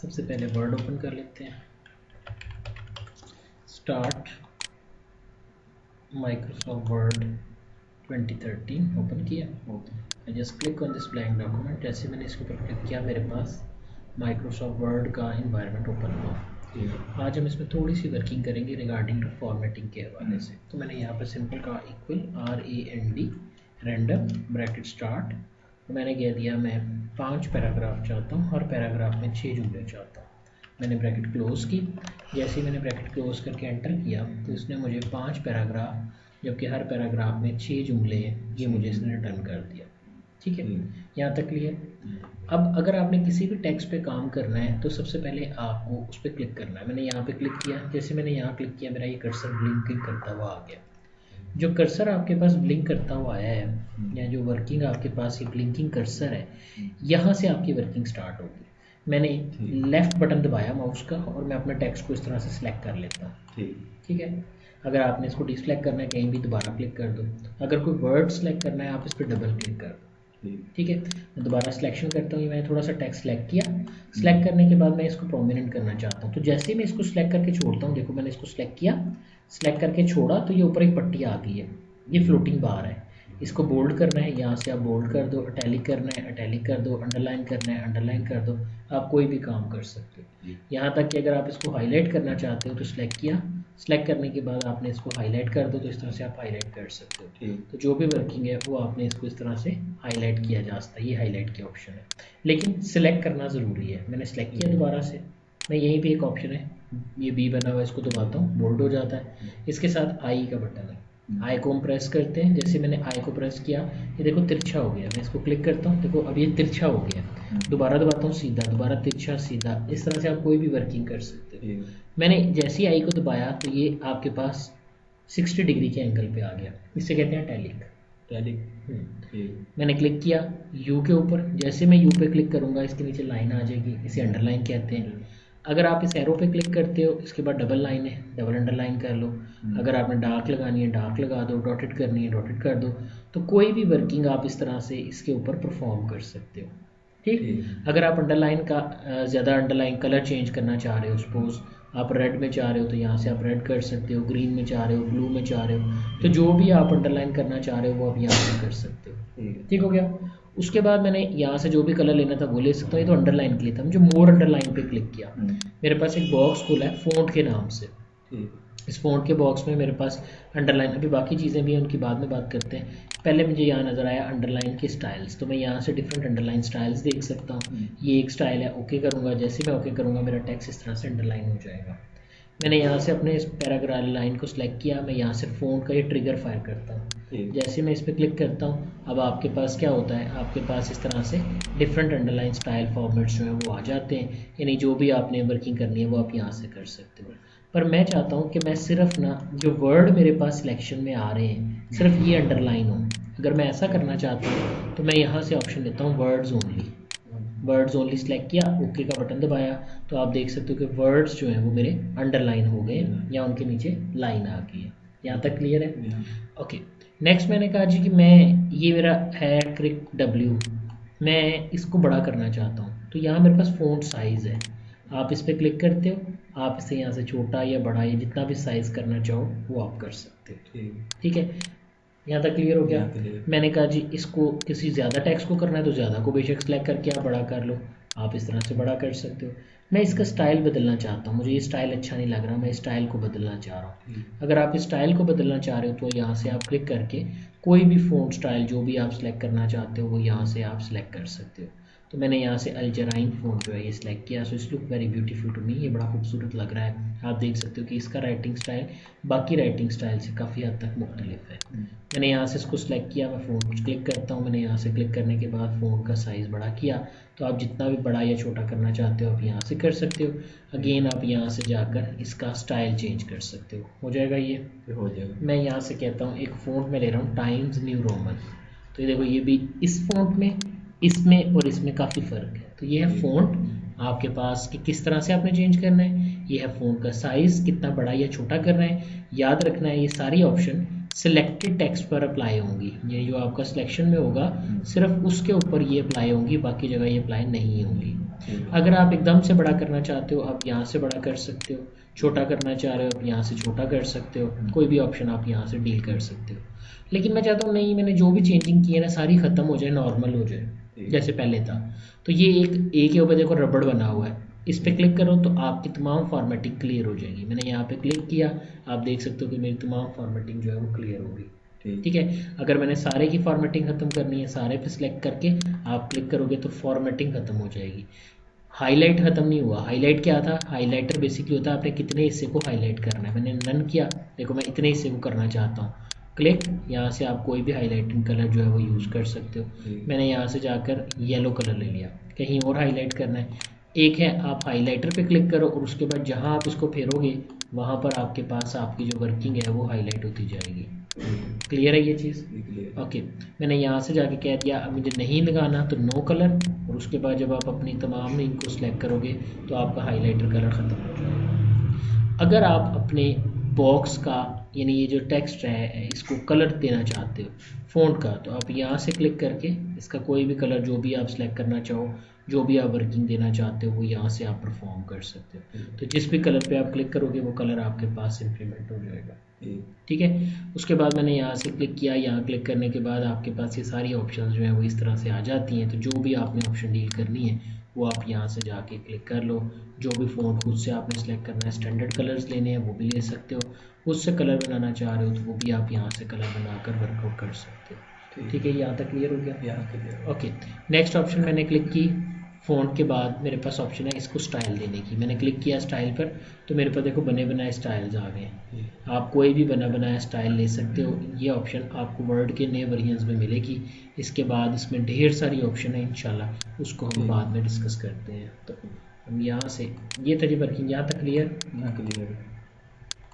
सबसे पहले word open कर लेते हैं। स्टार्ट माइक्रोसॉफ्ट वर्ड 2013 ओपन किया। I just click on this blank document. जैसे मैंने इसके ऊपर क्लिक किया मेरे पास माइक्रोसॉफ्ट वर्ड का इन्वायरमेंट ओपन हुआ। आज हम इसमें थोड़ी सी वर्किंग करेंगे रिगार्डिंग टू फॉर्मेटिंग के हवाले से। तो मैंने यहाँ पर सिंपल का equal RAND random bracket start. तो मैंने कह दिया मैं 5 पैराग्राफ चाहता हूँ, हर पैराग्राफ में 6 जुमले चाहता हूँ। मैंने ब्रैकेट क्लोज की। जैसे ही मैंने ब्रैकेट क्लोज करके एंटर किया तो इसने मुझे 5 पैराग्राफ, जबकि हर पैराग्राफ में 6 जुमले हैं, ये मुझे इसने रिटर्न कर दिया। ठीक है, यहाँ तक क्लियर। अब अगर आपने किसी भी टेक्स्ट पे काम करना है तो सबसे पहले आपको उस पर क्लिक करना है। मैंने यहाँ पे क्लिक किया। जैसे मैंने यहाँ क्लिक किया मेरा ये कर्सर ब्लिंकिंग करता हुआ आ गया। जो कर्सर आपके पास ब्लिंक करता हुआ आया है या जो वर्किंग आपके पास ये ब्लिंकिंग कर्सर है, यहाँ से आपकी वर्किंग स्टार्ट होगी। मैंने लेफ्ट बटन दबाया माउस का और मैं अपने टेक्स्ट को इस तरह से सिलेक्ट कर लेता हूँ। ठीक है, अगर आपने इसको डिसलेक्ट करना है कहीं भी दोबारा क्लिक कर दो। अगर कोई वर्ड सेलेक्ट करना है आप इस पर डबल क्लिक कर दो। ठीक है, मैं दोबारा सिलेक्शन करता हूँ। मैंने थोड़ा सा टेक्स्ट सेलेक्ट किया। सेलेक्ट करने के बाद मैं इसको प्रोमिनेंट करना चाहता हूँ। तो जैसे ही मैं इसको सिलेक्ट करके छोड़ता हूँ, देखो मैंने इसको सिलेक्ट किया, सिलेक्ट करके छोड़ा तो ये ऊपर एक पट्टी आ गई है, ये फ्लोटिंग बार है। इसको बोल्ड करना है, यहाँ से आप बोल्ड कर दो, अटैलिक करना है अटैलिक कर दो, अंडरलाइन करना है अंडरलाइन कर दो। आप कोई भी काम कर सकते हो। यहाँ तक कि अगर आप इसको हाईलाइट करना चाहते हो तो सिलेक्ट किया, सिलेक्ट करने के बाद आपने इसको हाईलाइट कर दो, तो इस तरह से आप हाईलाइट कर सकते हो। तो जो भी वर्किंग है वो आपने इसको इस तरह से हाईलाइट किया जा सकता है। ये हाईलाइट के ऑप्शन है, लेकिन सिलेक्ट करना ज़रूरी है। मैंने सिलेक्ट किया दोबारा से, मैं यहीं पे एक ऑप्शन है ये बी बना हुआ है, इसको दबाता हूँ, बोल्ड हो जाता है। इसके साथ आई का बटन है, आई को हम प्रेस करते हैं। जैसे मैंने आई को प्रेस किया ये देखो तिरछा हो गया। मैं इसको क्लिक करता हूँ, देखो अब ये तिरछा हो गया। दोबारा दबाता हूँ सीधा, दोबारा तिरछा सीधा। इस तरह से आप कोई भी वर्किंग कर सकते हो। मैंने जैसे ही आई को दबाया तो ये आपके पास 60 डिग्री के एंगल पे आ गया। इसे कहते हैं टैलिक। मैंने क्लिक किया यू के ऊपर। जैसे मैं यू पे क्लिक करूँगा इसके नीचे लाइन आ जाएगी, इसे अंडरलाइन कहते हैं। अगर आप इस एरो पे क्लिक करते हो इसके बाद डबल लाइन है, डबल अंडरलाइन कर लो। अगर आपने डार्क लगानी है डार्क लगा दो, डॉटेड करनी है डॉटेड कर दो। तो कोई भी वर्किंग आप इस तरह से इसके ऊपर परफॉर्म कर सकते हो। ठीक, अगर आप अंडरलाइन का ज़्यादा अंडरलाइन कलर चेंज करना चाह रहे हो, सपोज आप रेड में चाह रहे हो तो यहाँ से आप रेड कर सकते हो, ग्रीन में चाह रहे हो, ब्लू में चाह रहे हो, तो जो भी आप अंडरलाइन करना चाह रहे हो वो आप यहाँ से कर सकते हो। ठीक हो गया। उसके बाद मैंने यहाँ से जो भी कलर लेना था वो ले सकता हूँ। ये तो अंडरलाइन के लिए था। मुझे मोर अंडरलाइन पे क्लिक किया, मेरे पास एक बॉक्स खुला है फ़ॉन्ट के नाम से। इस फ़ॉन्ट के बॉक्स में मेरे पास अंडरलाइन, अभी बाकी चीज़ें भी हैं उनकी बाद में बात करते हैं। पहले मुझे यहाँ नज़र आया अंडरलाइन के स्टाइल्स, तो मैं यहाँ से डिफरेंट अंडरलाइन स्टाइल्स देख सकता हूँ। ये एक स्टाइल है, ओके करूँगा। जैसे मैं ओके करूँगा मेरा टेक्स्ट इस तरह से अंडरलाइन हो जाएगा। मैंने यहाँ से अपने इस पैराग्राफ लाइन को सिलेक्ट किया। मैं यहाँ से फ़ॉन्ट का ये ट्रिगर फायर करता हूँ। जैसे मैं इस पर क्लिक करता हूँ अब आपके पास क्या होता है, आपके पास इस तरह से डिफरेंट अंडरलाइन स्टाइल फॉर्मेट्स जो हैं वो आ जाते हैं। यानी जो भी आपने वर्किंग करनी है वो आप यहाँ से कर सकते हो। पर मैं चाहता हूँ कि मैं सिर्फ ना जो वर्ड मेरे पास सिलेक्शन में आ रहे हैं सिर्फ ये अंडरलाइन हो। अगर मैं ऐसा करना चाहता हूँ तो मैं यहाँ से ऑप्शन लेता हूँ words only. Words only select किया, ओके का बटन दबाया, तो आप देख सकते हो कि वर्ड्स जो हैं वो मेरे अंडरलाइन हो गए या उनके नीचे लाइन आ गई है। यहाँ तक क्लियर है? ओके, नेक्स्ट मैंने कहा जी कि मैं ये मेरा है क्रिक डब्ल्यू, मैं इसको बड़ा करना चाहता हूँ। तो यहाँ मेरे पास फ़ॉन्ट साइज़ है, आप इस पर क्लिक करते हो, आप इसे यहाँ से छोटा या बड़ा या जितना भी साइज़ करना चाहो वो आप कर सकते हो। ठीक है, यहाँ तक क्लियर हो गया? मैंने कहा जी इसको किसी ज़्यादा टेक्स्ट को करना है तो ज़्यादा को बेशक सेलेक्ट करके आप बड़ा कर लो, आप इस तरह से बड़ा कर सकते हो। मैं इसका स्टाइल बदलना चाहता हूँ, मुझे ये स्टाइल अच्छा नहीं लग रहा, मैं स्टाइल को बदलना चाह रहा हूँ। अगर आप इस स्टाइल को बदलना चाह रहे हो तो यहाँ से आप क्लिक करके कोई भी फ़ॉन्ट स्टाइल जो भी आप सिलेक्ट करना चाहते हो वो यहाँ से आप सिलेक्ट कर सकते हो। तो मैंने यहाँ से अल्जराइन फ़ॉन्ट जो है ये सिलेक्ट किया। So it's look very beautiful to me, ये बड़ा खूबसूरत लग रहा है। आप देख सकते हो कि इसका राइटिंग स्टाइल बाकी राइटिंग स्टाइल से काफ़ी हद तक मुख्तलिफ है। मैंने यहाँ से इसको सिलेक्ट किया, मैं फ़ॉन्ट क्लिक करता हूँ। मैंने यहाँ से क्लिक करने के बाद फ़ॉन्ट का साइज़ बड़ा किया, तो आप जितना भी बड़ा या छोटा करना चाहते हो आप यहाँ से कर सकते हो। अगेन आप यहाँ से जाकर इसका स्टाइल चेंज कर सकते हो जाएगा। ये हो जाएगा। मैं यहाँ से कहता हूँ एक फ़ॉन्ट में ले रहा हूँ टाइम्स न्यू रोमन। तो ये देखो ये भी इस फ़ॉन्ट में, इसमें और इसमें काफ़ी फ़र्क है। तो ये है फ़ॉन्ट आपके पास कि किस तरह से आपने चेंज करना है। ये है फ़ॉन्ट का साइज़, कितना बड़ा या छोटा करना है। याद रखना है ये सारी ऑप्शन सिलेक्टेड टेक्स्ट पर अप्लाई होंगी। ये जो आपका सिलेक्शन में होगा सिर्फ उसके ऊपर ये अप्लाई होंगी, बाकी जगह ये अप्लाई नहीं होंगी। अगर आप एकदम से बड़ा करना चाहते हो आप यहाँ से बड़ा कर सकते हो, छोटा करना चाह रहे हो आप यहाँ से छोटा कर सकते हो, कोई भी ऑप्शन आप यहाँ से डील कर सकते हो। लेकिन मैं चाहता हूँ नहीं, मैंने जो भी चेंजिंग की है ना सारी ख़त्म हो जाए, नॉर्मल हो जाए जैसे पहले था। तो ये एक ए के ऊपर देखो रबड़ बना हुआ है, इस पर क्लिक करो तो आपकी तमाम फॉर्मेटिंग क्लियर हो जाएगी। मैंने यहाँ पे क्लिक किया, आप देख सकते हो कि मेरी तमाम फॉर्मेटिंग जो है वो क्लियर होगी। ठीक है, अगर मैंने सारे की फॉर्मेटिंग ख़त्म करनी है, सारे पे सिलेक्ट करके आप क्लिक करोगे तो फॉर्मेटिंग ख़त्म हो जाएगी। हाईलाइट ख़त्म नहीं हुआ। हाईलाइट क्या था? हाईलाइटर बेसिकली होता है आपने कितने हिस्से को हाईलाइट करना है। मैंने नन किया, देखो मैं इतने हिस्से को करना चाहता हूँ, क्लिक, यहाँ से आप कोई भी हाईलाइटिंग कलर जो है वो यूज़ कर सकते हो। मैंने यहाँ से जाकर येलो कलर ले लिया, कहीं और हाईलाइट करना है। एक है आप हाईलाइटर पे क्लिक करो और उसके बाद जहाँ आप इसको फेरोगे वहाँ पर आपके पास आपकी जो वर्किंग है वो हाईलाइट होती जाएगी। क्लियर है ये चीज़? ओके, मैंने यहाँ से जाके कह दिया अब मुझे नहीं लगाना तो नो कलर, और उसके बाद जब आप अपनी तमाम इनको सिलेक्ट करोगे तो आपका हाईलाइटर कलर ख़त्म हो जाएगा। अगर आप अपने बॉक्स का यानी ये जो टेक्स्ट है इसको कलर देना चाहते हो फ़ॉन्ट का, तो आप यहाँ से क्लिक करके इसका कोई भी कलर जो भी आप सिलेक्ट करना चाहो, जो भी आप वर्किंग देना चाहते हो वो यहाँ से आप परफॉर्म कर सकते हो। तो जिस भी कलर पे आप क्लिक करोगे वो कलर आपके पास इम्प्लीमेंट हो जाएगा। ठीक है, उसके बाद मैंने यहाँ से क्लिक किया, यहाँ क्लिक करने के बाद आपके पास ये सारी ऑप्शन जो हैं वो इस तरह से आ जाती हैं। तो जो भी आपने ऑप्शन डील करनी है वो आप यहाँ से जाके क्लिक कर लो। जो भी फ़ॉन्ट खुद से आपने सेलेक्ट करना है, स्टैंडर्ड कलर्स लेने हैं वो भी ले सकते हो, खुद से कलर बनाना चाह रहे हो तो वो भी आप यहाँ से कलर बनाकर वर्कआउट कर सकते हो। ठीक है, यहाँ तक क्लियर हो गया? यहाँ क्लियर। ओके, नेक्स्ट ऑप्शन मैंने क्लिक की, फ़ॉन्ट के बाद मेरे पास ऑप्शन है इसको स्टाइल देने की। मैंने क्लिक किया स्टाइल पर तो मेरे पास देखो बने बनाए स्टाइल्स आ गए। आप कोई भी बना बनाया स्टाइल ले सकते हो। ये ऑप्शन आपको वर्ड के नए वर्जन्स में मिलेगी। इसके बाद इसमें ढेर सारी ऑप्शन है, इंशाल्लाह उसको हम बाद में डिस्कस करते हैं। तो हम यहाँ से ये तरी वर्किंग यहाँ तक क्लियर? यहाँ क्लियर।